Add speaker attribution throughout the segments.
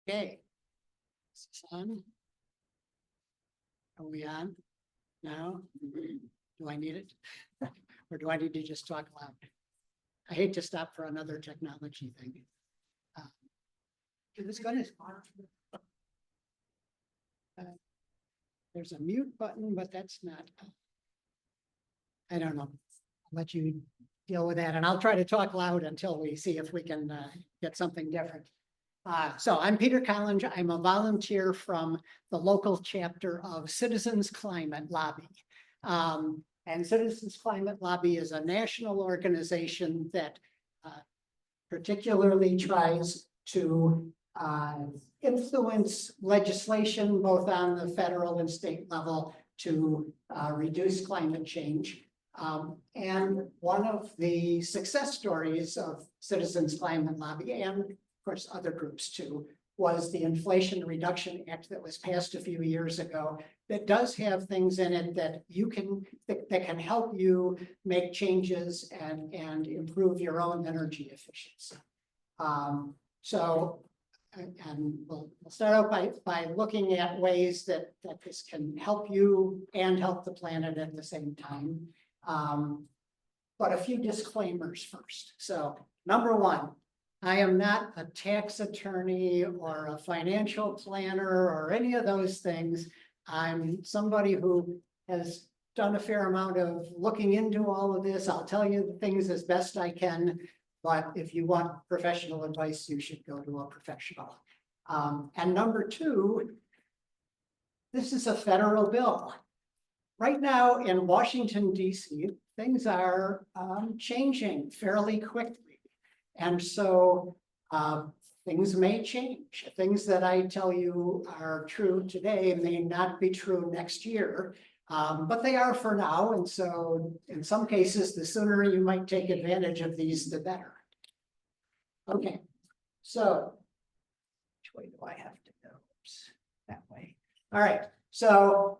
Speaker 1: Okay. Is this on? Are we on now? Do I need it? Or do I need to just talk loud? I hate to stop for another technology thing. It was gonna. There's a mute button, but that's not. I don't know. I'll let you deal with that, and I'll try to talk loud until we see if we can get something different. So I'm Peter Collins. I'm a volunteer from the local chapter of Citizens Climate Lobby. And Citizens Climate Lobby is a national organization that particularly tries to influence legislation both on the federal and state level to reduce climate change. And one of the success stories of Citizens Climate Lobby, and of course other groups too, was the Inflation Reduction Act that was passed a few years ago that does have things in it that you can that can help you make changes and improve your own energy efficiency. And we'll start out by looking at ways that this can help you and help the planet at the same time. But a few disclaimers first. So number one, I am not a tax attorney or a financial planner or any of those things. I'm somebody who has done a fair amount of looking into all of this. I'll tell you the things as best I can, but if you want professional advice, you should go to a professional. And number two, this is a federal bill. Right now in Washington, D.C., things are changing fairly quickly. And so things may change. Things that I tell you are true today may not be true next year, but they are for now. And so in some cases, the sooner you might take advantage of these, the better. Okay, so which way do I have to go? Oops, that way. All right, so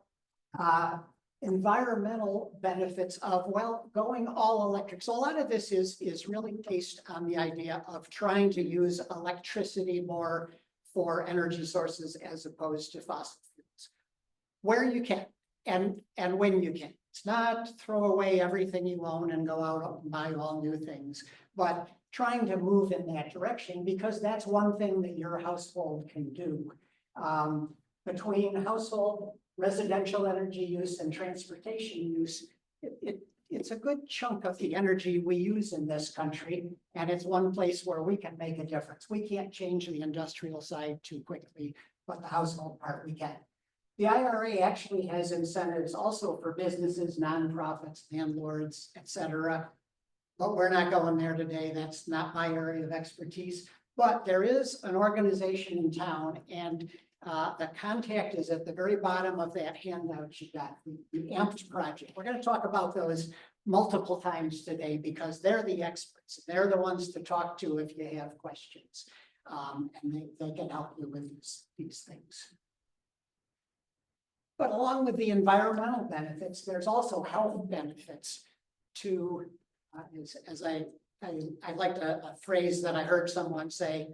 Speaker 1: environmental benefits of, well, going all electric. So a lot of this is really based on the idea of trying to use electricity more for energy sources as opposed to fossil fuels, where you can and when you can. It's not throw away everything you own and go out and buy all new things, but trying to move in that direction, because that's one thing that your household can do. Between household residential energy use and transportation use, it's a good chunk of the energy we use in this country, and it's one place where we can make a difference. We can't change the industrial side too quickly, but the household part we can. The IRA actually has incentives also for businesses, nonprofits, landlords, et cetera. But we're not going there today. That's not my area of expertise. But there is an organization in town, and the contact is at the very bottom of that handout you got, the AMPT project. We're going to talk about those multiple times today because they're the experts. They're the ones to talk to if you have questions. And they can help you with these things. But along with the environmental benefits, there's also health benefits to, as I liked a phrase that I heard someone say,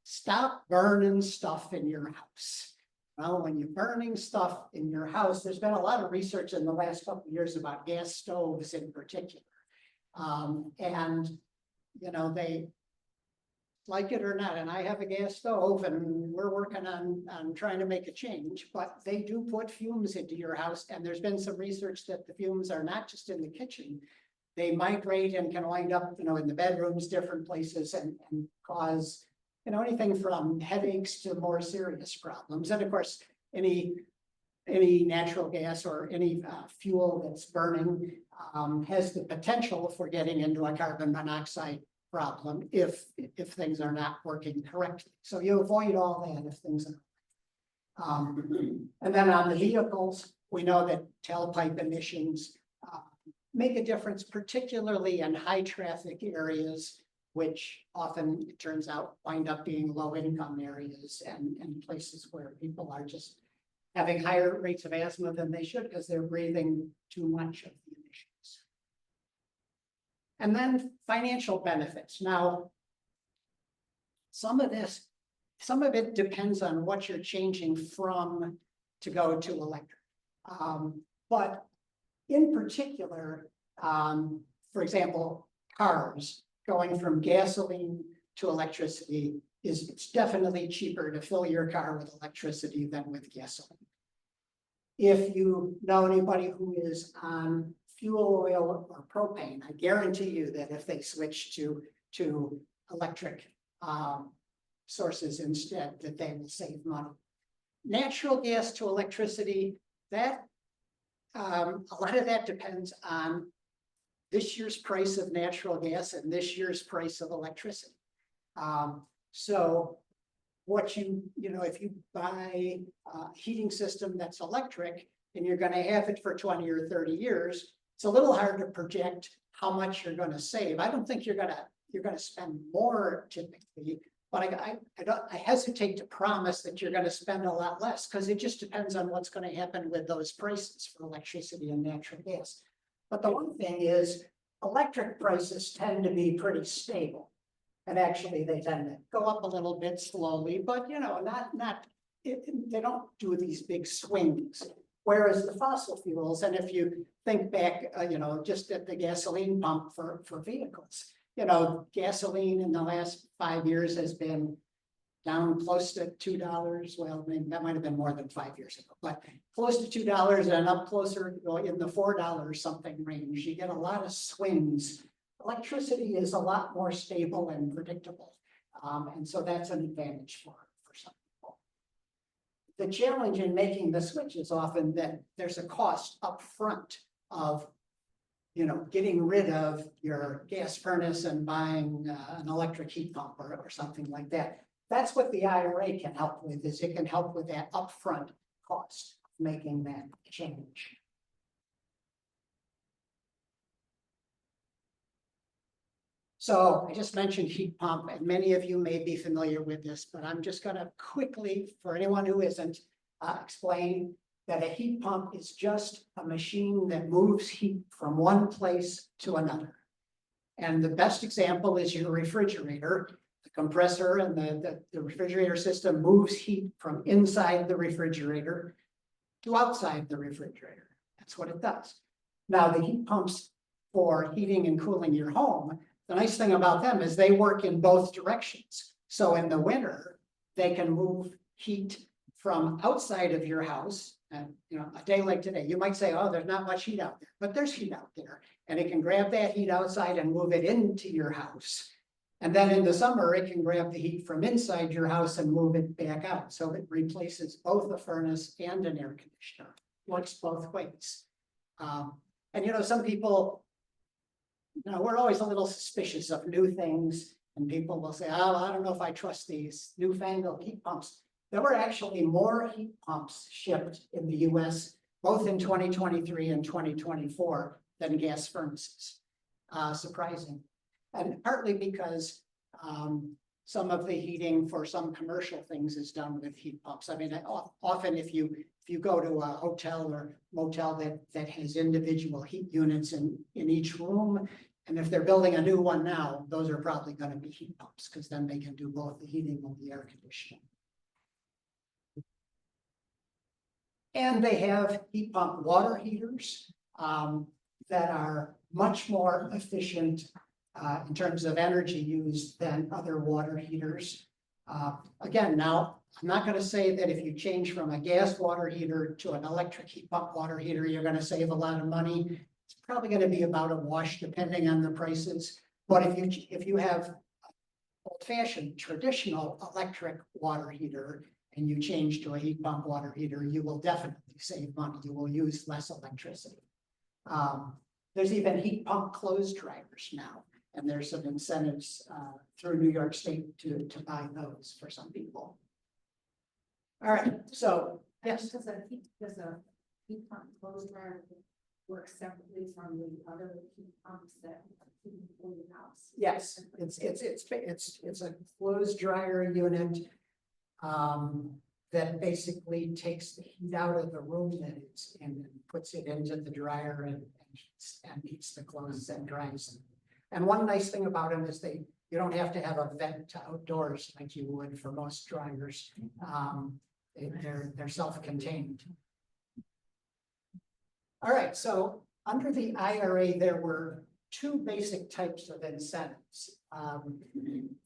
Speaker 1: stop burning stuff in your house. Well, when you're burning stuff in your house, there's been a lot of research in the last couple of years about gas stoves in particular. And, you know, they like it or not, and I have a gas stove and we're working on trying to make a change, but they do put fumes into your house. And there's been some research that the fumes are not just in the kitchen. They migrate and can wind up, you know, in the bedrooms, different places, and cause, you know, anything from headaches to more serious problems. And of course, any natural gas or any fuel that's burning has the potential for getting into a carbon monoxide problem if things are not working correctly. So you avoid all that if things are. And then on the vehicles, we know that tailpipe emissions make a difference, particularly in high traffic areas, which often, it turns out, wind up being low income areas and places where people are just having higher rates of asthma than they should because they're breathing too much of the emissions. And then financial benefits. Now, some of this some of it depends on what you're changing from to go to electric. But in particular, for example, cars going from gasoline to electricity it's definitely cheaper to fill your car with electricity than with gasoline. If you know anybody who is on fuel oil or propane, I guarantee you that if they switch to electric sources instead, that they will save money. Natural gas to electricity, that a lot of that depends on this year's price of natural gas and this year's price of electricity. So what if you buy a heating system that's electric and you're going to have it for 20 or 30 years, it's a little hard to project how much you're going to save. I don't think you're going to spend more typically, but I hesitate to promise that you're going to spend a lot less because it just depends on what's going to happen with those prices for electricity and natural gas. But the one thing is electric prices tend to be pretty stable. And actually, they tend to go up a little bit slowly, but they don't do these big swings. Whereas the fossil fuels, and if you think back, just at the gasoline pump for vehicles, gasoline in the last 5 years has been down close to $2. Well, maybe that might have been more than 5 years ago, but close to $2 and up closer in the $4 something range. You get a lot of swings. Electricity is a lot more stable and predictable. And so that's an advantage for some people. The challenge in making the switch is often that there's a cost up front of getting rid of your gas furnace and buying an electric heat pump or something like that. That's what the IRA can help with, is it can help with that upfront cost of making that change. So I just mentioned heat pump, and many of you may be familiar with this, but I'm just going to quickly, for anyone who isn't, explain that a heat pump is just a machine that moves heat from one place to another. And the best example is your refrigerator. The compressor and the refrigerator system moves heat from inside the refrigerator to outside the refrigerator. That's what it does. Now, the heat pumps for heating and cooling your home, the nice thing about them is they work in both directions. So in the winter, they can move heat from outside of your house. And a day like today, you might say, oh, there's not much heat out there, but there's heat out there. And it can grab that heat outside and move it into your house. And then in the summer, it can grab the heat from inside your house and move it back out. So it replaces both a furnace and an air conditioner. Works both ways. And some people, we're always a little suspicious of new things, and people will say, oh, I don't know if I trust these newfangled heat pumps. There were actually more heat pumps shipped in the US, both in 2023 and 2024, than gas furnaces. Surprising. And partly because some of the heating for some commercial things is done with heat pumps. I mean, often if you go to a hotel or motel that has individual heat units in each room, and if they're building a new one now, those are probably going to be heat pumps because then they can do both the heating and the air conditioning. And they have heat pump water heaters that are much more efficient in terms of energy used than other water heaters. Again, now, I'm not going to say that if you change from a gas water heater to an electric heat pump water heater, you're going to save a lot of money. It's probably going to be about a wash depending on the prices. But if you have old-fashioned traditional electric water heater and you change to a heat pump water heater, you will definitely save money. You will use less electricity. There's even heat pump clothes dryers now. And there's some incentives through New York State to buy those for some people. All right, so yes.
Speaker 2: Does a heat pump clothes dryer work separately from the other heat pumps that heat in your house?
Speaker 1: Yes, it's a clothes dryer unit that basically takes the heat out of the room that it's in and puts it into the dryer and heats the clothes and dries them. And one nice thing about them is You don't have to have a vent to outdoors like you would for most dryers. They're self-contained. All right, so under the IRA, there were two basic types of incentives.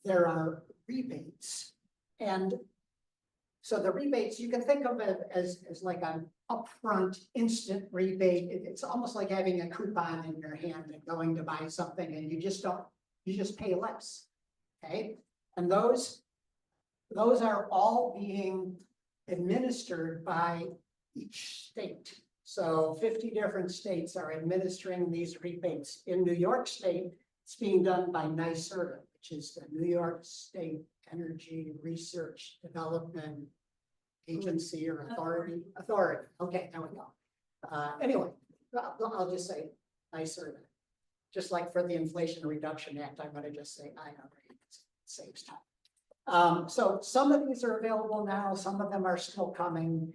Speaker 1: There are rebates. And so the rebates, you can think of it as like an upfront instant rebate. It's almost like having a coupon in your hand and going to buy something and you just pay less, okay? And those are all being administered by each state. So 50 different states are administering these rebates. In New York State, it's being done by NYSERDA, which is the New York State Energy Research Development Agency or Authority. Okay, there we go. Anyway, I'll just say NYSERDA. Just like for the Inflation Reduction Act, I'm going to just say IRA. It saves time. So some of these are available now. Some of them are still coming.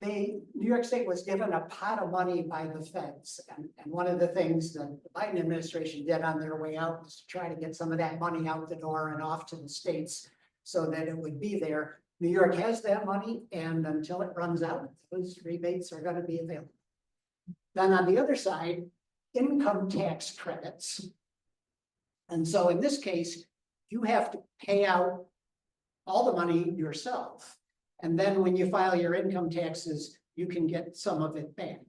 Speaker 1: New York State was given a pot of money by the feds. And one of the things that the Biden administration did on their way out was to try to get some of that money out the door and off to the states so that it would be there. New York has that money, and until it runs out, those rebates are going to be available. Then on the other side, income tax credits. And so in this case, you have to pay out all the money yourself. And then when you file your income taxes, you can get some of it back,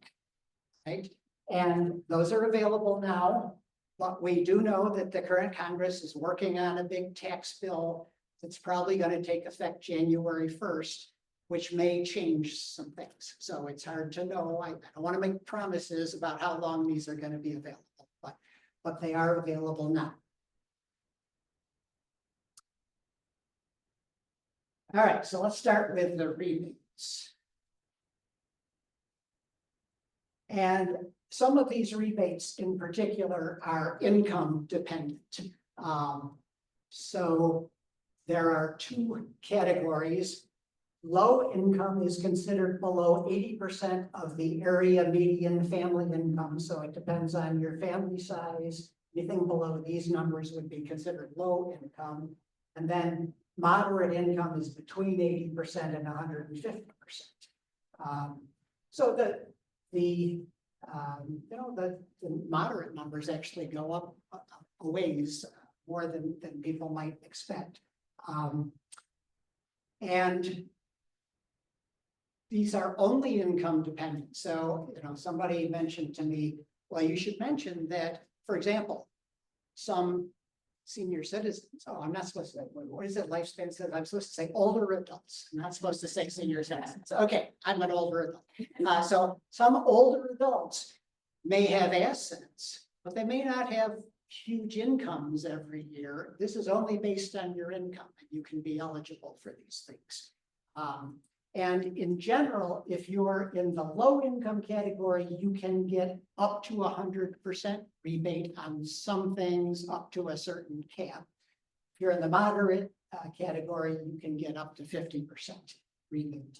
Speaker 1: right? And those are available now, but we do know that the current Congress is working on a big tax bill that's probably going to take effect January 1st, which may change some things. So it's hard to know. I don't want to make promises about how long these are going to be available, but they are available now. All right, so let's start with the rebates. And some of these rebates in particular are income dependent. So there are two categories. Low income is considered below 80% of the area median family income. So it depends on your family size. Anything below these numbers would be considered low income. And then moderate income is between 80% and 150%. So the moderate numbers actually go up a ways more than people might expect. And these are only income dependent. So, somebody mentioned to me, well, you should mention that, for example, some senior citizens, I'm not supposed to say, what is it, lifespan says, I'm supposed to say older adults. I'm not supposed to say senior citizens. Okay, I'm an older adult. So some older adults may have assets, but they may not have huge incomes every year. This is only based on your income, and you can be eligible for these things. And in general, if you're in the low income category, you can get up to 100% rebate on some things up to a certain cap. If you're in the moderate category, you can get up to 50% rebate.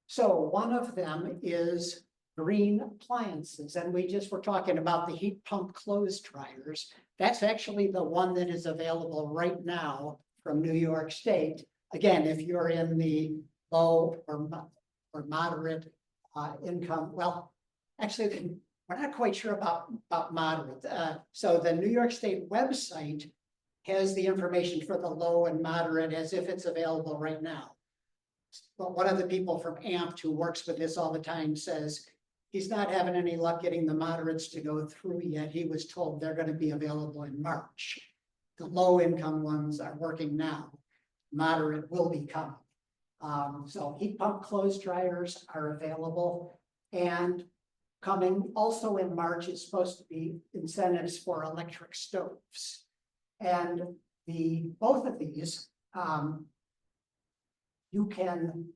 Speaker 1: So one of them is green appliances. And we just were talking about the heat pump clothes dryers. That's actually the one that is available right now from New York State. Again, if you're in the low or moderate income, well, actually, we're not quite sure about moderate. So the New York State website has the information for the low and moderate as if it's available right now. But one of the people from AMP who works with this all the time says he's not having any luck getting the moderates to go through yet. He was told they're going to be available in March. The low income ones are working now. Moderate will be coming. So heat pump clothes dryers are available, and coming also in March is supposed to be incentives for electric stoves. And both of these, you can,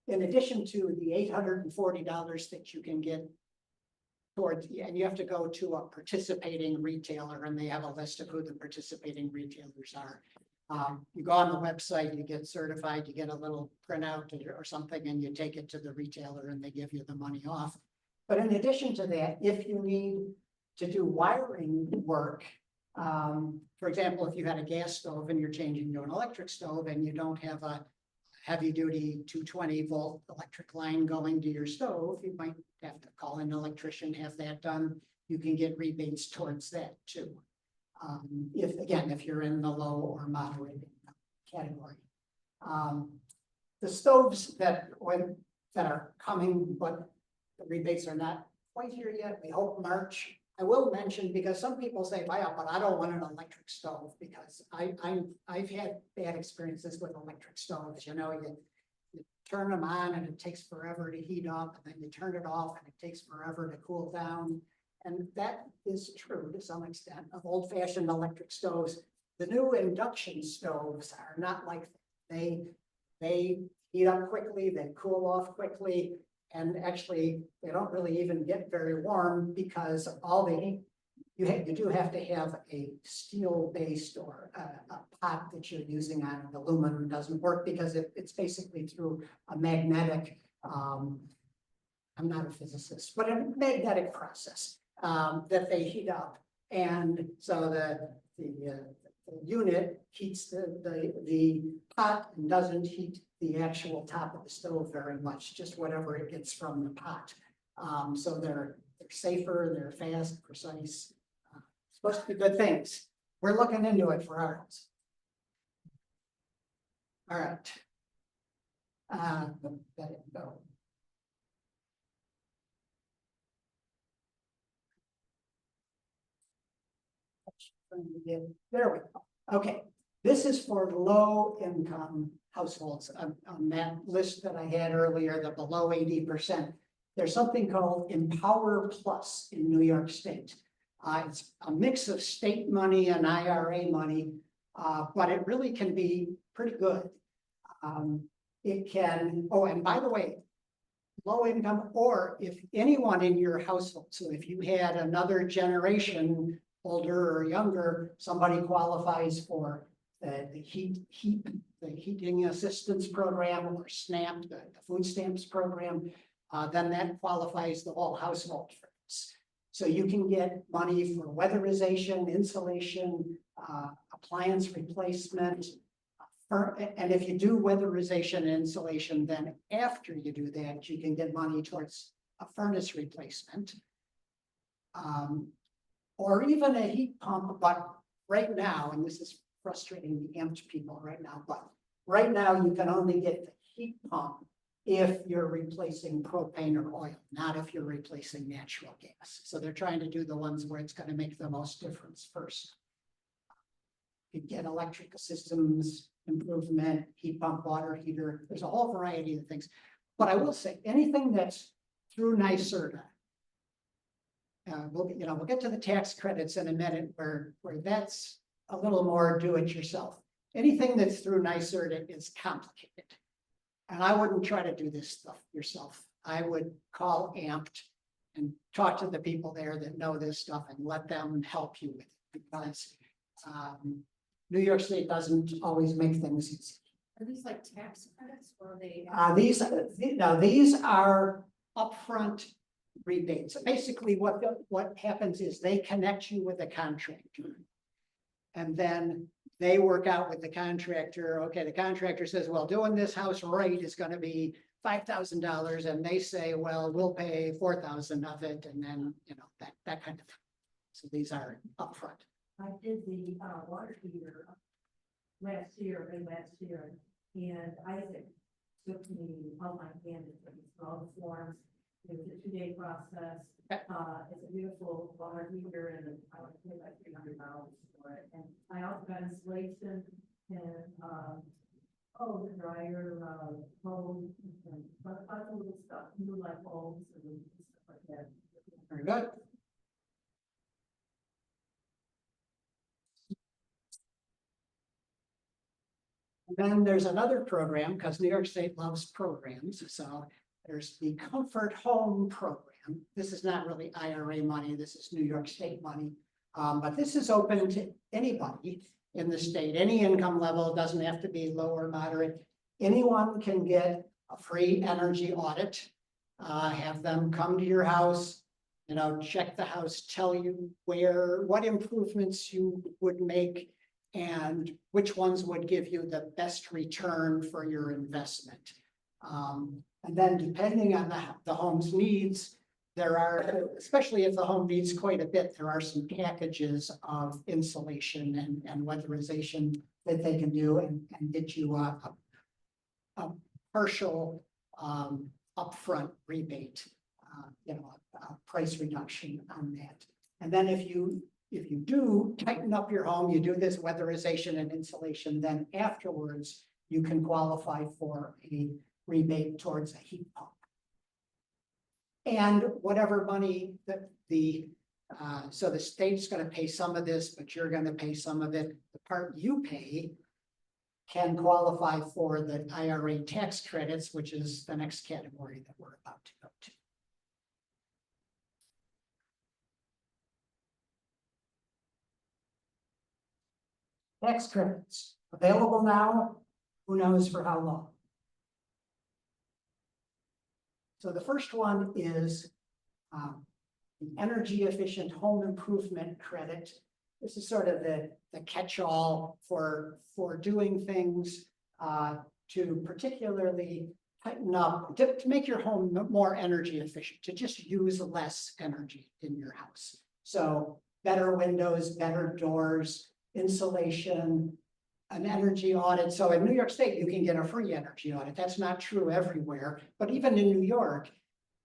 Speaker 1: in addition to the $840 that you can get towards, and you have to go to a participating retailer, and they have a list of who the participating retailers are. You go on the website, you get certified, you get a little printout or something, and you take it to the retailer and they give you the money off. But in addition to that, if you need to do wiring work. For example, if you had a gas stove and you're changing to an electric stove and you don't have a heavy duty 220-volt electric line going to your stove, you might have to call an electrician, have that done. You can get rebates towards that too. If you're in the low or moderate income category. The stoves that are coming, but the rebates are not quite here yet. We hope March. I will mention, because some people say, "Wow, but I don't want an electric stove," because I've had bad experiences with electric stoves. You know, you turn them on and it takes forever to heat up, and then you turn it off and it takes forever to cool down. And that is true to some extent of old-fashioned electric stoves. The new induction stoves are not like that. They heat up quickly, they cool off quickly. And actually, they don't really even get very warm because all the heat, you do have to have a steel-based or a pot that you're using on it. Aluminum doesn't work because it's basically through a magnetic, I'm not a physicist, but a magnetic process that they heat up. And so the unit heats the pot and doesn't heat the actual top of the stove very much, just whatever it gets from the pot. So they're safer, they're fast, precise, supposed to be good things. We're looking into it for our house. All right. Let it go. There we go. Okay, this is for low income households. On that list that I had earlier, the below 80%. There's something called Empower Plus in New York State. It's a mix of state money and IRA money, but it really can be pretty good. It can, oh, and by the way, low income, or if anyone in your household, so if you had another generation, older or younger, somebody qualifies for the heating assistance program or SNAP, the food stamps program, then that qualifies the whole household for this. So you can get money for weatherization, insulation, appliance replacement. And if you do weatherization and insulation, then after you do that, you can get money towards a furnace replacement. Or even a heat pump, but right now, and this is frustrating the amped people right now, but right now you can only get the heat pump if you're replacing propane or oil, not if you're replacing natural gas. So they're trying to do the ones where it's going to make the most difference first. You get electric systems improvement, heat pump, water heater. There's a whole variety of things. But I will say anything that's through NYSERDA. We'll get to the tax credits in a minute where that's a little more do-it-yourself. Anything that's through NYSERDA is complicated. And I wouldn't try to do this stuff yourself. I would call AMPed and talk to the people there that know this stuff and let them help you with it, because New York State doesn't always make things easy.
Speaker 2: Are these like tax credits or are they?
Speaker 1: These are upfront rebates. Basically, what happens is they connect you with a contractor, and then they work out with the contractor. Okay, the contractor says, "Well, doing this house right is going to be $5,000," and they say, "Well, we'll pay 4,000 of it," and then that kind of thing. So these are upfront.
Speaker 2: I did the water heater last year, and Isaac took me on my hand and all the forms. It was a 2-day process. It's a beautiful water heater, and I would pay like $300 for it. And I also got insulation and the dryer, hose, and other little stuff, new light bulbs and stuff like that.
Speaker 1: Very good. Then there's another program, because New York State loves programs. So there's the Comfort Home program. This is not really IRA money. This is New York State money. But this is open to anybody in the state. Any income level, doesn't have to be low or moderate. Anyone can get a free energy audit. Have them come to your house, you know, check the house, tell you what improvements you would make and which ones would give you the best return for your investment. And then depending on the home's needs, there are, especially if the home needs quite a bit, there are some packages of insulation and weatherization that they can do and get you a partial upfront rebate, you know, a price reduction on that. And then if you do tighten up your home, you do this weatherization and insulation, then afterwards you can qualify for a rebate towards a heat pump. And whatever money that so the state's going to pay some of this, but you're going to pay some of it. The part you pay can qualify for the IRA tax credits, which is the next category that we're about to go to. Tax credits available now, who knows for how long. So the first one is the energy efficient home improvement credit. This is sort of the catch-all for doing things to particularly tighten up, to make your home more energy efficient, to just use less energy in your house. So better windows, better doors, insulation, an energy audit. So in New York State, you can get a free energy audit. That's not true everywhere, but even in New York,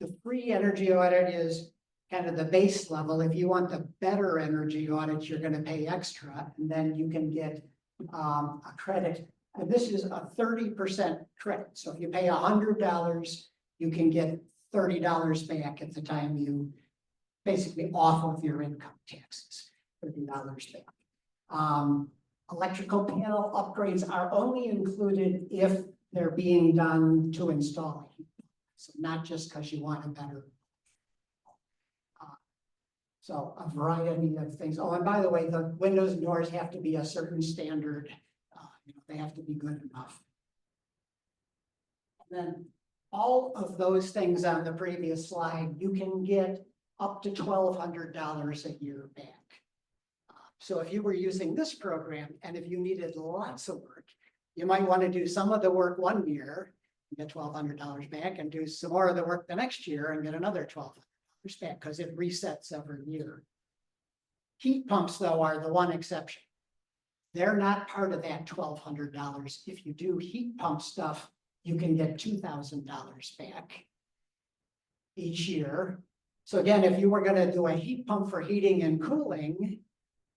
Speaker 1: the free energy audit is kind of the base level. If you want the better energy audit, you're going to pay extra, and then you can get a credit. And this is a 30% credit. So if you pay $100, you can get $30 back at the time you basically off of your income taxes, $30 back. Electrical panel upgrades are only included if they're being done to install a heat pump. So not just because you want a better. So a variety of things. Oh, and by the way, the windows and doors have to be a certain standard. You know, they have to be good enough. And then all of those things on the previous slide, you can get up to $1,200 a year back. So if you were using this program and if you needed lots of work, you might want to do some of the work one year and get $1,200 back and do some more of the work the next year and get another $1,200 back because it resets every year. Heat pumps, though, are the one exception. They're not part of that $1,200. If you do heat pump stuff, you can get $2,000 back each year. So again, if you were going to do a heat pump for heating and cooling,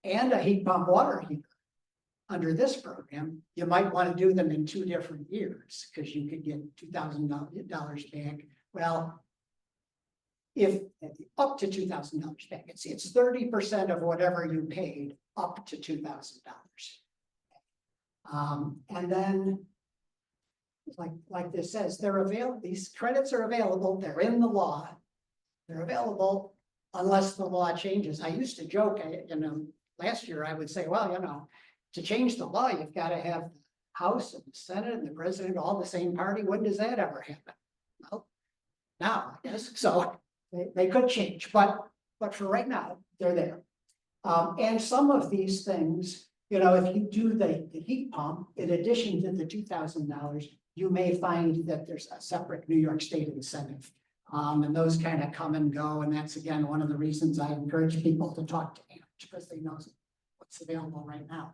Speaker 1: and a heat pump water heater under this program, you might want to do them in 2 different years because you could get $2,000 back. Well, if up to $2,000 back, it's 30% of whatever you paid up to $2,000. And then, like this says, they're available. These credits are available. They're in the law. They're available unless the law changes. I used to joke, last year I would say, well, you know, to change the law, you've got to have the House and the Senate and the President all the same party. When does that ever happen? Well, now, I guess. So they could change, but for right now, they're there. And some of these things, you know, if you do the heat pump, in addition to the $2,000, you may find that there's a separate New York State incentive. And those kind of come and go. And that's, again, one of the reasons I encourage people to talk to AMP, because they know what's available right now.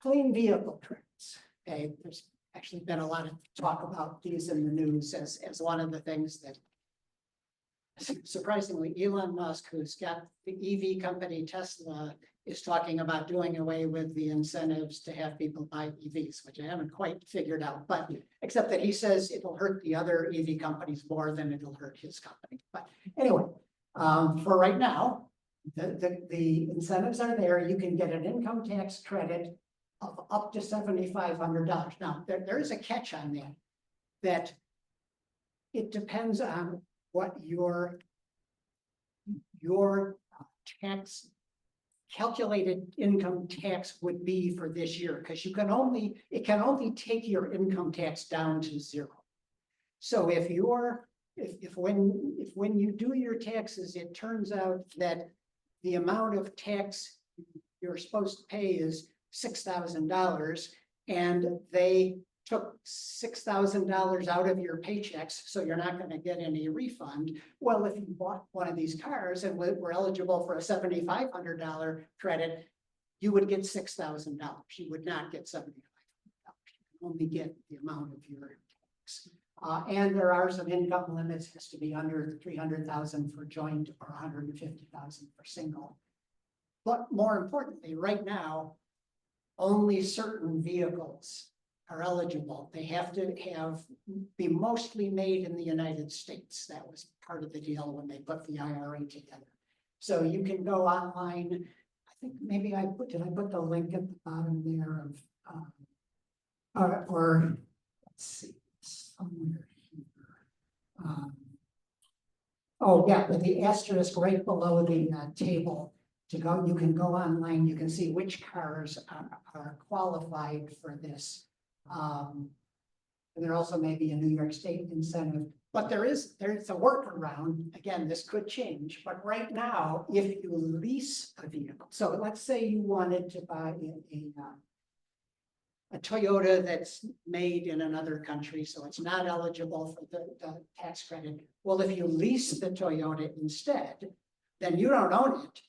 Speaker 1: Clean vehicle credits. Okay, there's actually been a lot of talk about these in the news as one of the things that, surprisingly, Elon Musk, who's got the EV company Tesla, is talking about doing away with the incentives to have people buy EVs, which I haven't quite figured out, but except that he says it'll hurt the other EV companies more than it'll hurt his company. But anyway, for right now, the incentives are there. You can get an income tax credit of up to $7,500. Now, there is a catch on that it depends on what your tax calculated income tax would be for this year, because it can only take your income tax down to 0. So if if when you do your taxes, it turns out that the amount of tax you're supposed to pay is $6,000, and they took $6,000 out of your paychecks, so you're not gonna get any refund. Well, if you bought one of these cars and were eligible for a $7,500 credit, you would get $6,000. You would not get $7,500. You can only get the amount of your tax. And there are some income limits, has to be under 300,000 for joint or 150,000 for single. But more importantly, right now, only certain vehicles are eligible. They have to be mostly made in the United States. That was part of the deal when they put the IRA together. So you can go online. I think maybe did I put the link at the bottom there of, or let's see, somewhere here. Oh yeah, with the asterisk right below the table. You can go online, you can see which cars are qualified for this. And there also may be a New York State incentive, but there's a workaround. Again, this could change, but right now, if you lease a vehicle, so let's say you wanted to buy a Toyota that's made in another country, so it's not eligible for the tax credit. Well, if you lease the Toyota instead, then you don't own it.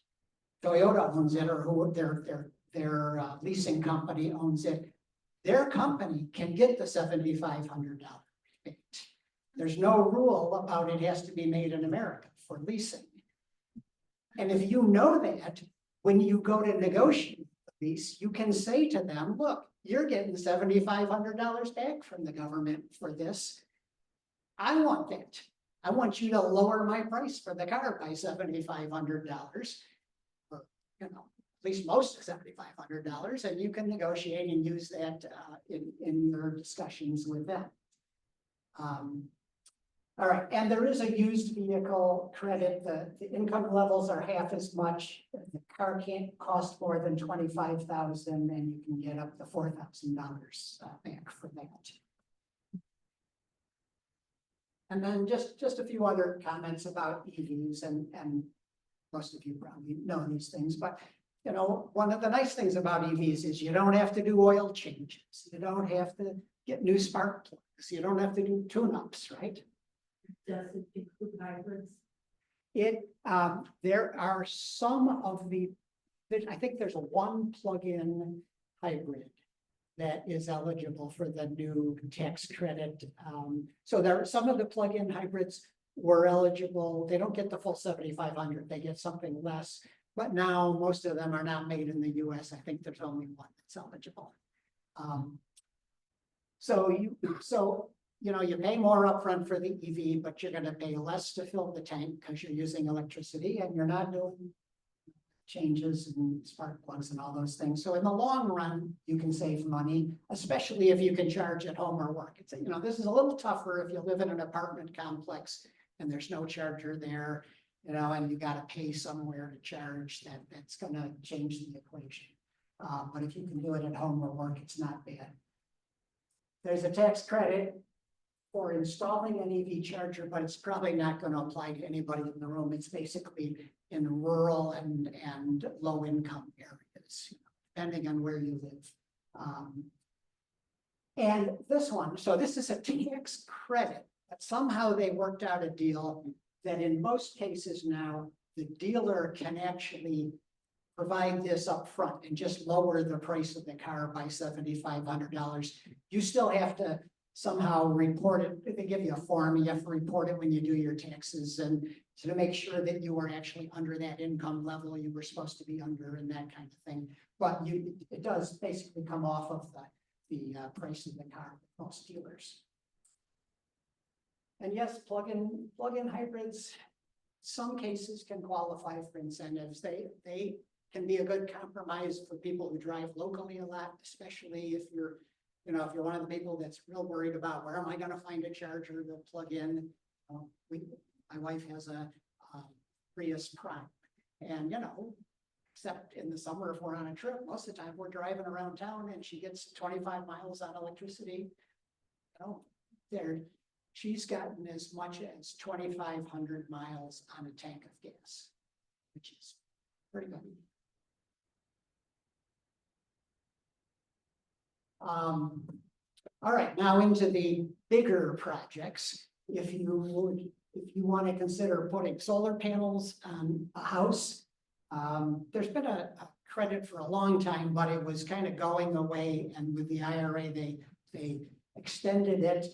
Speaker 1: Toyota owns it, or who their leasing company owns it. Their company can get the $7,500 rebate. There's no rule about it has to be made in America for leasing. And if you know that, when you go to negotiate the lease, you can say to them, look, you're getting $7,500 back from the government for this. I want that. I want you to lower my price for the car by $7,500. You know, at least most of $7,500, and you can negotiate and use that in your discussions with them. All right, and there is a used vehicle credit. The income levels are half as much. The car can't cost more than $25,000, and you can get up to $4,000 back for that. And then just a few other comments about EVs, and most of you probably know these things, but you know, one of the nice things about EVs is you don't have to do oil changes. You don't have to get new spark plugs. You don't have to do tune-ups, right?
Speaker 2: Does it include hybrids?
Speaker 1: There are some of I think there's one plug-in hybrid that is eligible for the new tax credit. So there are some of the plug-in hybrids were eligible. They don't get the full 7,500. They get something less. But now most of them are not made in the US. I think there's only one that's eligible. So you know, you pay more upfront for the EV, but you're going to pay less to fill the tank because you're using electricity and you're not doing changes and spark plugs and all those things. So in the long run, you can save money, especially if you can charge at home or work. It's, you know, this is a little tougher if you live in an apartment complex and there's no charger there, you know, and you got to pay somewhere to charge. That's going to change the equation. But if you can do it at home or work, it's not bad. There's a tax credit for installing an EV charger, but it's probably not going to apply to anybody in the room. It's basically in rural and low income areas, depending on where you live. And this one, so this is a tax credit, but somehow they worked out a deal that in most cases now, the dealer can actually provide this up front and just lower the price of the car by $7,500. You still have to somehow report it. They give you a form, you have to report it when you do your taxes, and so to make sure that you were actually under that income level you were supposed to be under and that kind of thing. But it does basically come off of the price of the car with most dealers. And yes, plug-in hybrids, some cases can qualify for incentives. They can be a good compromise for people who drive locally a lot, especially if you're one of the people that's real worried about where am I going to find a charger to plug in. My wife has a Prius Prime, and except in the summer if we're on a trip, most of the time we're driving around town and she gets 25 miles on electricity. she's gotten as much as 2,500 miles on a tank of gas, which is pretty good. All right, now into the bigger projects. If you want to consider putting solar panels on a house, there's been a credit for a long time, but it was kind of going away. And with the IRA, they extended it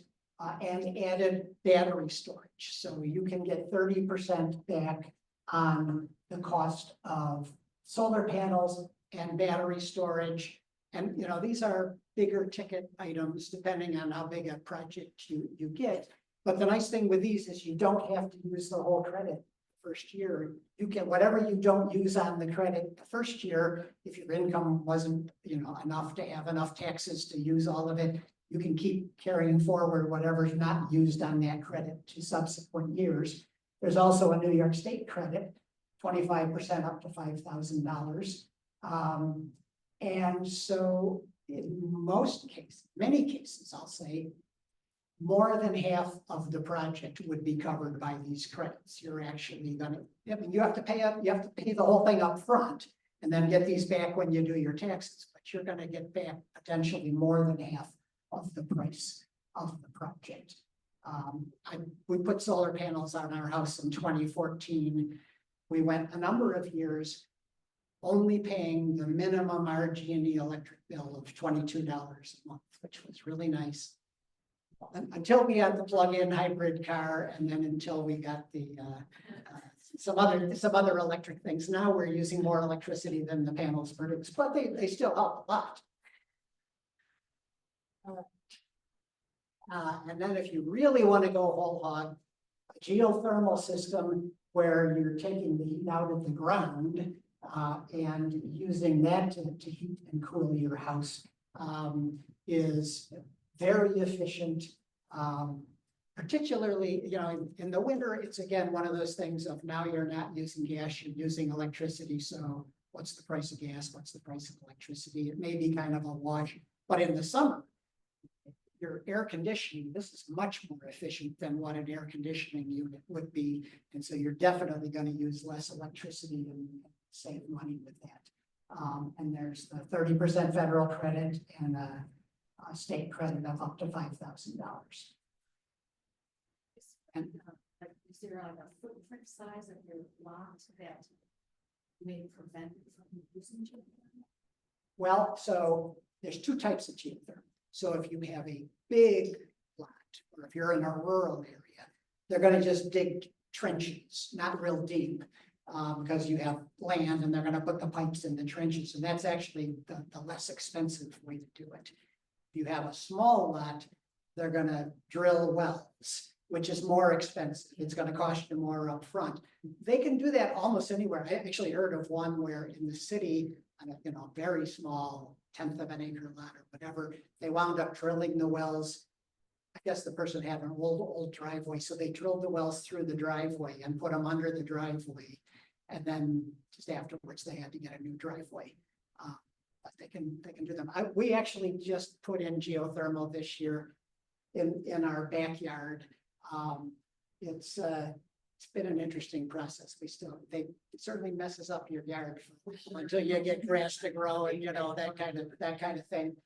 Speaker 1: and added battery storage. So you can get 30% back on the cost of solar panels and battery storage. And, you know, these are bigger ticket items depending on how big a project you get. But the nice thing with these is you don't have to use the whole credit first year. You get whatever you don't use on the credit the first year. If your income wasn't, you know, enough to have enough taxes to use all of it, you can keep carrying forward whatever's not used on that credit to subsequent years. There's also a New York State credit, 25% up to $5,000. And so in most cases, many cases, I'll say, more than half of the project would be covered by these credits. You're actually gonna, I mean, you have to pay the whole thing up front and then get these back when you do your taxes, but you're gonna get back potentially more than half of the price of the project. We put solar panels on our house in 2014. We went a number of years only paying the minimum RG&E electric bill of $22 a month, which was really nice. Until we had the plug-in hybrid car, and then until we got the some other electric things. Now we're using more electricity than the panels produce, but they still help a lot. And then if you really want to go whole hog, a geothermal system where you're taking the heat out of the ground and using that to heat and cool your house is very efficient. Particularly, you know, in the winter, it's again one of those things of now you're not using gas, you're using electricity. So what's the price of gas? What's the price of electricity? It may be kind of a wash, but in the summer, your air conditioning, this is much more efficient than what an air conditioning unit would be. And so you're definitely going to use less electricity and save money with that. And there's the 30% federal credit and a state credit of up to $5,000. And
Speaker 2: is there like a footprint size of your lot that may prevent it from using geothermal?
Speaker 1: well, so there's two types of geothermal. So if you have a big lot, or if you're in a rural area, they're going to just dig trenches, not real deep, because you have land and they're going to put the pipes in the trenches. And that's actually the less expensive way to do it. If you have a small lot, they're going to drill wells, which is more expensive. It's going to cost you more up front. They can do that almost anywhere. I actually heard of one where in the city, on a, you know, very small 1/10 of an acre lot or whatever, they wound up drilling the wells. I guess the person had an old driveway, so they drilled the wells through the driveway and put them under the driveway. And then just afterwards, they had to get a new driveway. But they can do them. We actually just put in geothermal this year in our backyard. It's been an interesting process. It certainly messes up your yard until you get grass to grow and, you know, that kind of thing.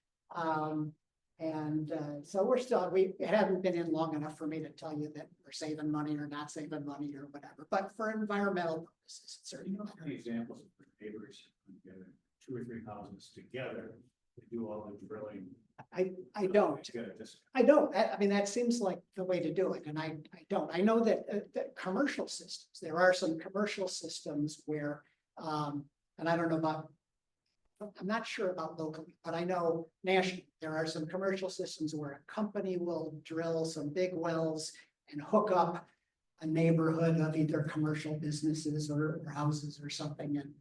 Speaker 1: So it hasn't been in long enough for me to tell you that we're saving money or not saving money or whatever, but for environmental purposes, it's certainly better.
Speaker 3: Examples of neighbors together, 2 or 3 houses together to do all the drilling.
Speaker 1: I don't. I mean, that seems like the way to do it, and I don't. I know that commercial systems, there are some commercial systems where, and I don't know about, I'm not sure about locally, but I know nationally, there are some commercial systems where a company will drill some big wells and hook up a neighborhood of either commercial businesses or houses or something. And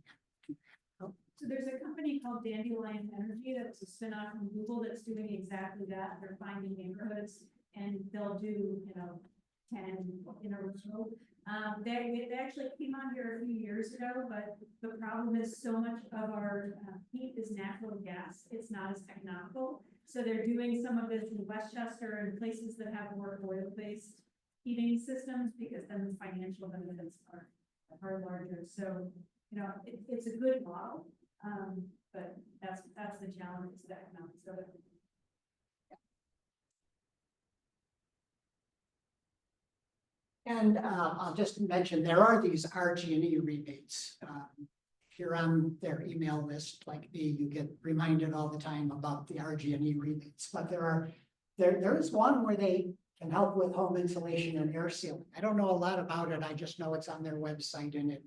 Speaker 2: so there's a company called Dandelion Energy that's a spin-off from Google that's doing exactly that. They're finding neighborhoods and they'll do, 10 in a row. They actually came on here a few years ago, but the problem is so much of our heat is natural gas. It's not as economical. So they're doing some of this in Westchester and places that have more oil-based heating systems, because then the financial benefits are larger. So, it's a good model, but that's the challenge, is the economics of it.
Speaker 1: And I'll just mention, there are these RG&E rebates. If you're on their email list like me, you get reminded all the time about the RG&E rebates. But there is one where they can help with home insulation and air sealing. I don't know a lot about it. I just know it's on their website and it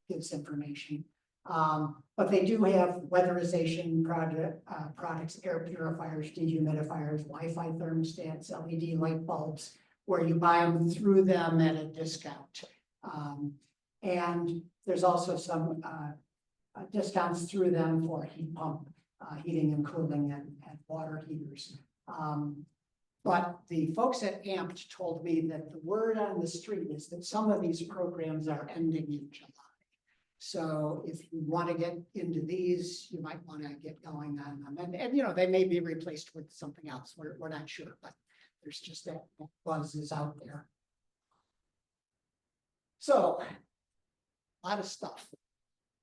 Speaker 1: gives information. But they do have weatherization products, air purifiers, dehumidifiers, Wi-Fi thermostats, LED light bulbs, where you buy them through them at a discount. And there's also some discounts through them for heat pump, heating and cooling and water heaters. But the folks at AMPT told me that the word on the street is that some of these programs are ending in July. So if you want to get into these, you might want to get going on them. And they may be replaced with something else. We're not sure, but there's just that buzz is out there. So, a lot of stuff.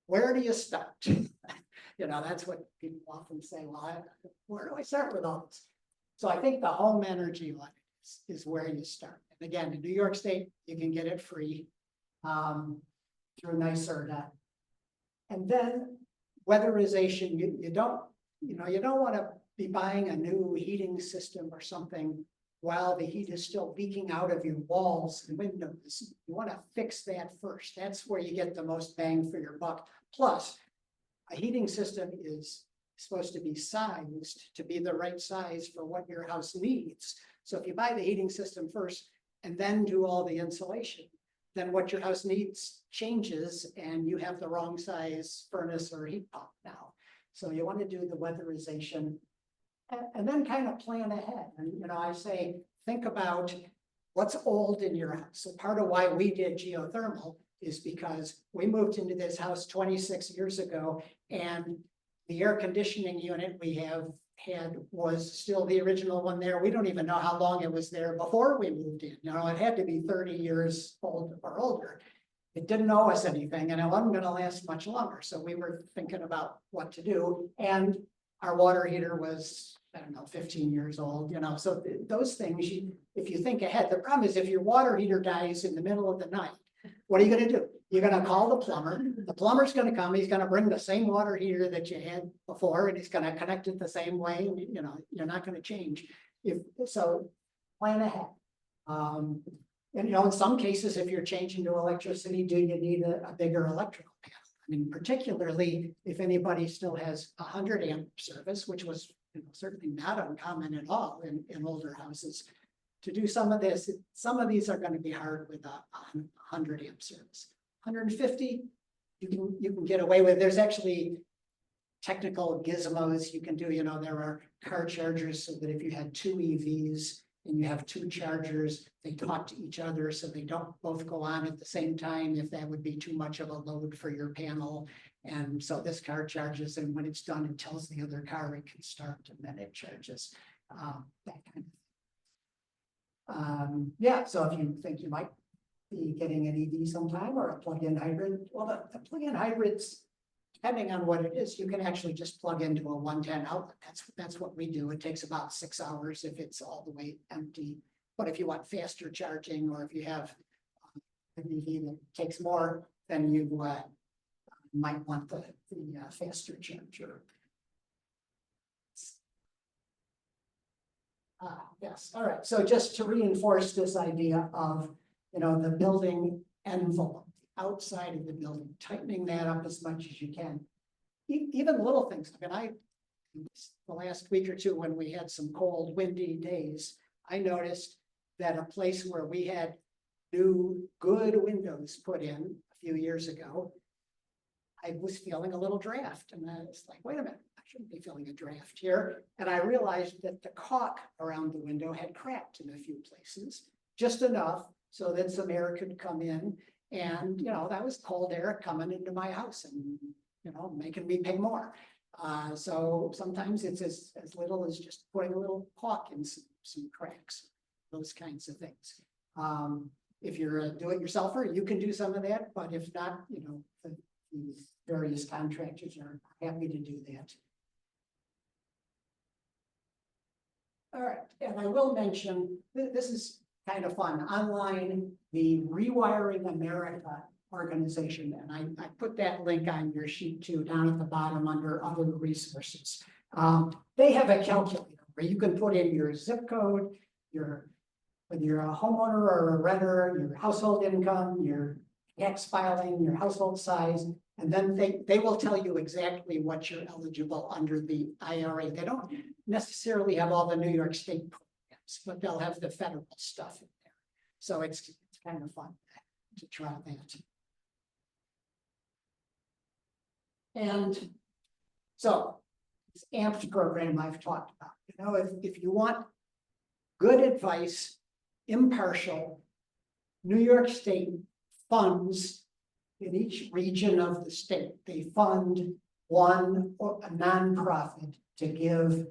Speaker 1: Where do you start? That's what people often say, well, where do I start with all this? So I think the home energy audit is where you start. And again, in New York State, you can get it free through NYSERDA. And then weatherization, you don't want to be buying a new heating system or something while the heat is still leaking out of your walls and windows. You want to fix that first. That's where you get the most bang for your buck. Plus, a heating system is supposed to be sized to be the right size for what your house needs. So if you buy the heating system first and then do all the insulation, then what your house needs changes and you have the wrong size furnace or heat pump now. So you want to do the weatherization and then kind of plan ahead. And, I say, think about what's old in your house. So part of why we did geothermal is because we moved into this house 26 years ago, and the air conditioning unit we had was still the original one there. We don't even know how long it was there before we moved in. It had to be 30 years old or older. It didn't owe us anything, and it wasn't going to last much longer. So we were thinking about what to do. And our water heater was, 15 years old, so those things, if you think ahead, the problem is if your water heater dies in the middle of the night, what are you going to do? You're going to call the plumber. The plumber's going to come. He's going to bring the same water heater that you had before, and he's going to connect it the same way. And, you're not going to change. So plan ahead. And, in some cases, if you're changing to electricity, do you need a bigger electrical panel? Particularly if anybody still has 100 amp service, which was certainly not uncommon at all in older houses. To do some of this, some of these are going to be hard with a 100 amp service. 150, you can get away with. There's actually technical gizmos you can do. There are car chargers so that if you had two EVs and you have two chargers, they talk to each other so they don't both go on at the same time if that would be too much of a load for your panel. And so this car charges, and when it's done, it tells the other car it can start, and then it charges. That kind of thing. Yeah, so if you think you might be getting an EV sometime or a plug-in hybrid, well, the plug-in hybrids, depending on what it is, you can actually just plug into a 110 outlet. That's what we do. It takes about 6 hours if it's all the way empty. But if you want faster charging, or if you have an EV that takes more, then you might want the faster charger. Yes, all right. So just to reinforce this idea of, the building envelope, outside of the building, tightening that up as much as you can. Even little things. The last week or two when we had some cold, windy days, I noticed that a place where we had new, good windows put in a few years ago, I was feeling a little draft, and I was like, wait a minute, I shouldn't be feeling a draft here. And I realized that the caulk around the window had cracked in a few places, just enough so that some air could come in. And, that was cold air coming into my house and, making me pay more. So sometimes it's as little as just putting a little caulk in some cracks, those kinds of things. If you're a do-it-yourselfer, you can do some of that, but if not, the various contractors are happy to do that. All right, and I will mention, this is kind of fun, online, the Rewiring America organization, and I put that link on your sheet too, down at the bottom under other resources. They have a calculator where you can put in your zip code, whether you're a homeowner or a renter, your household income, your tax filing, your household size, and then they will tell you exactly what you're eligible under the IRA. They don't necessarily have all the New York State programs, but they'll have the federal stuff in there. So it's kind of fun to try that. And so this AMPed program I've talked about, if you want good advice, impartial, New York State funds in each region of the state. They fund one or a nonprofit to give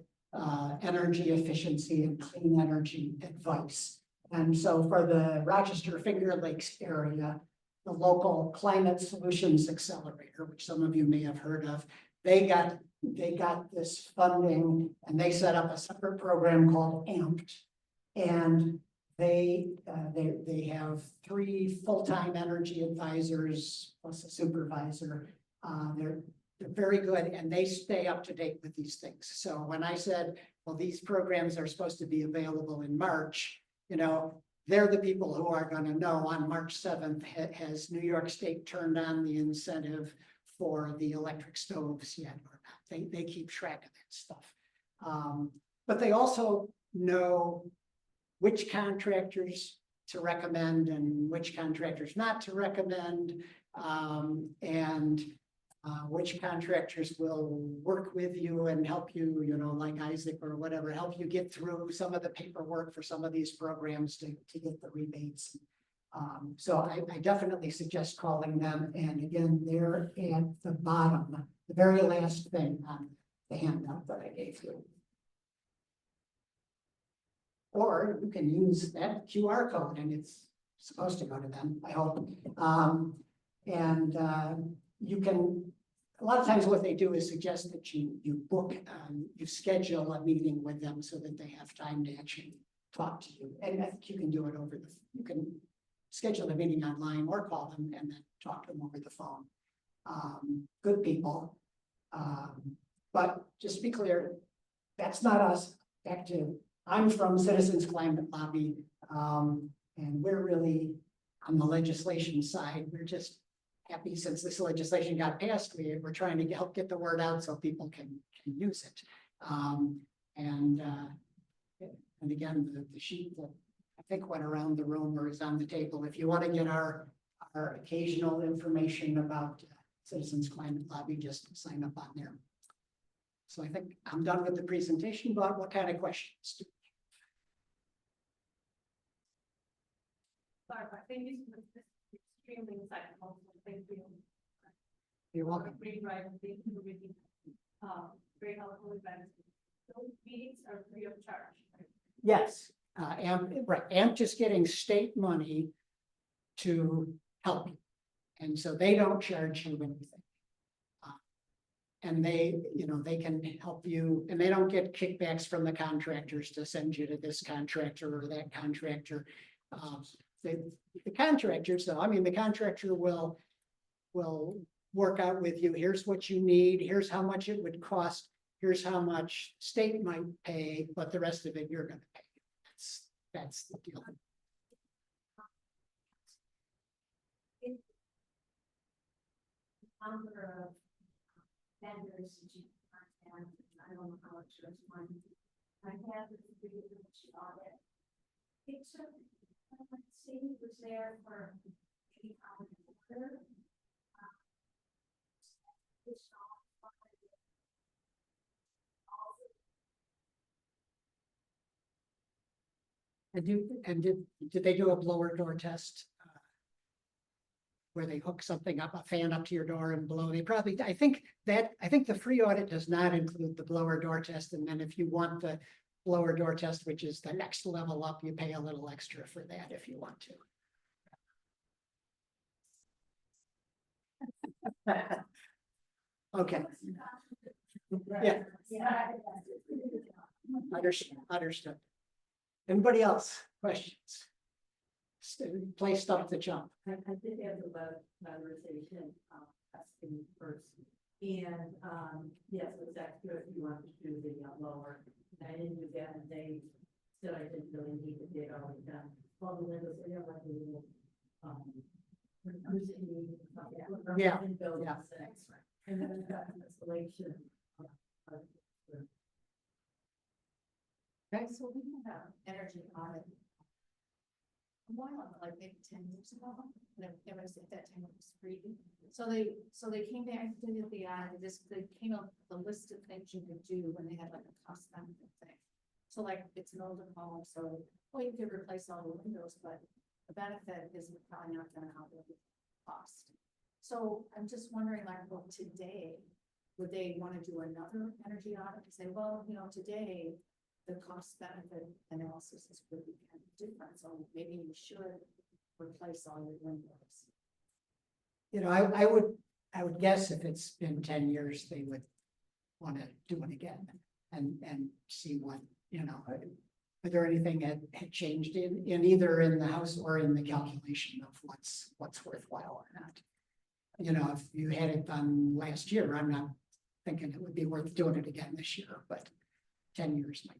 Speaker 1: energy efficiency and clean energy advice. And so for the Rochester Finger Lakes area, the local Climate Solutions Accelerator, which some of you may have heard of, they got this funding and they set up a separate program called AMPed. And they have 3 full-time energy advisors plus a supervisor. They're very good and they stay up to date with these things. So when I said, well, these programs are supposed to be available in March, they're the people who are going to know on March 7th, has New York State turned on the incentive for the electric stoves yet or not. They keep track of that stuff. But they also know which contractors to recommend and which contractors not to recommend, and which contractors will work with you and help you, like Isaac or whatever, help you get through some of the paperwork for some of these programs to get the rebates. So I definitely suggest calling them. And again, they're at the bottom, the very last thing on the handout that I gave you. Or you can use that QR code and it's supposed to go to them, I hope. You can, a lot of times what they do is suggest that you book, you schedule a meeting with them so that they have time to actually talk to you. And I think you can do it you can schedule a meeting online or call them and then talk to them over the phone. Good people. But just to be clear, that's not us. I'm from Citizens Climate Lobby, and we're really on the legislation side. We're just happy since this legislation got passed. We're trying to help get the word out so people can use it. And again, the sheet that I think went around the room or is on the table. If you want to get our occasional information about Citizens Climate Lobby, just sign up on there. So I think I'm done with the presentation, but what kind of questions?
Speaker 2: Thank you so much. This is extremely insightful. Thank you.
Speaker 1: You're welcome.
Speaker 2: Great drive. Thank you for making very helpful events. Those meetings are free of charge. Right?
Speaker 1: Yes, AMP just getting state money to help you. And so they don't charge you anything. And they can help you, and they don't get kickbacks from the contractors to send you to this contractor or that contractor. The contractors, though, the contractor will work out with you. Here's what you need. Here's how much it would cost. Here's how much state might pay, but the rest of it you're going to pay. That's the deal.
Speaker 2: Number of vendors that you and I don't know how much there's one. I have the audit. It's a city was there for 8 hours.
Speaker 1: And did they do a blower door test where they hook something up, a fan up to your door and blow. They probably, I think the free audit does not include the blower door test. And then if you want the blower door test, which is the next level up, you pay a little extra for that if you want to. Okay. Yeah. Understood. Anybody else? Questions? Play stuff to jump.
Speaker 2: I did have the valorization, testing first. And, yes, it was extra if you want to do the lower. And I didn't do that, and they said I didn't really need to get all the done. All the windows, they have like a little,
Speaker 1: Yeah,
Speaker 2: And build
Speaker 1: yeah.
Speaker 2: six. And then we've got installation.
Speaker 1: Okay.
Speaker 4: So we had an energy audit. A while ago, like maybe 10 years ago, and it was at that time it was free. So they came back, did the audit, they came up with a list of things you could do when they had like a cost benefit thing. So like it's an older home, so well, you could replace all the windows, but the benefit is probably not gonna outweigh the cost. So I'm just wondering, like, well, today, would they want to do another energy audit and say, well, you know, today the cost benefit analysis is really kind of different, so maybe you should replace all your windows.
Speaker 1: You know, I would guess if it's been 10 years, they would want to do it again and see what, you know, whether anything had changed in either in the house or in the calculation of what's worthwhile or not. You know, if you had it done last year, I'm not thinking it would be worth doing it again this year, but 10 years might.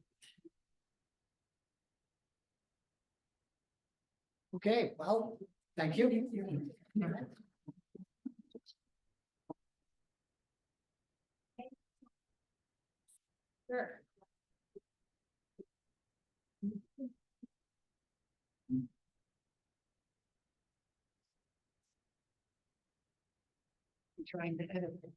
Speaker 1: Okay, well, thank you.
Speaker 4: Sure.
Speaker 1: I'm trying to edit it.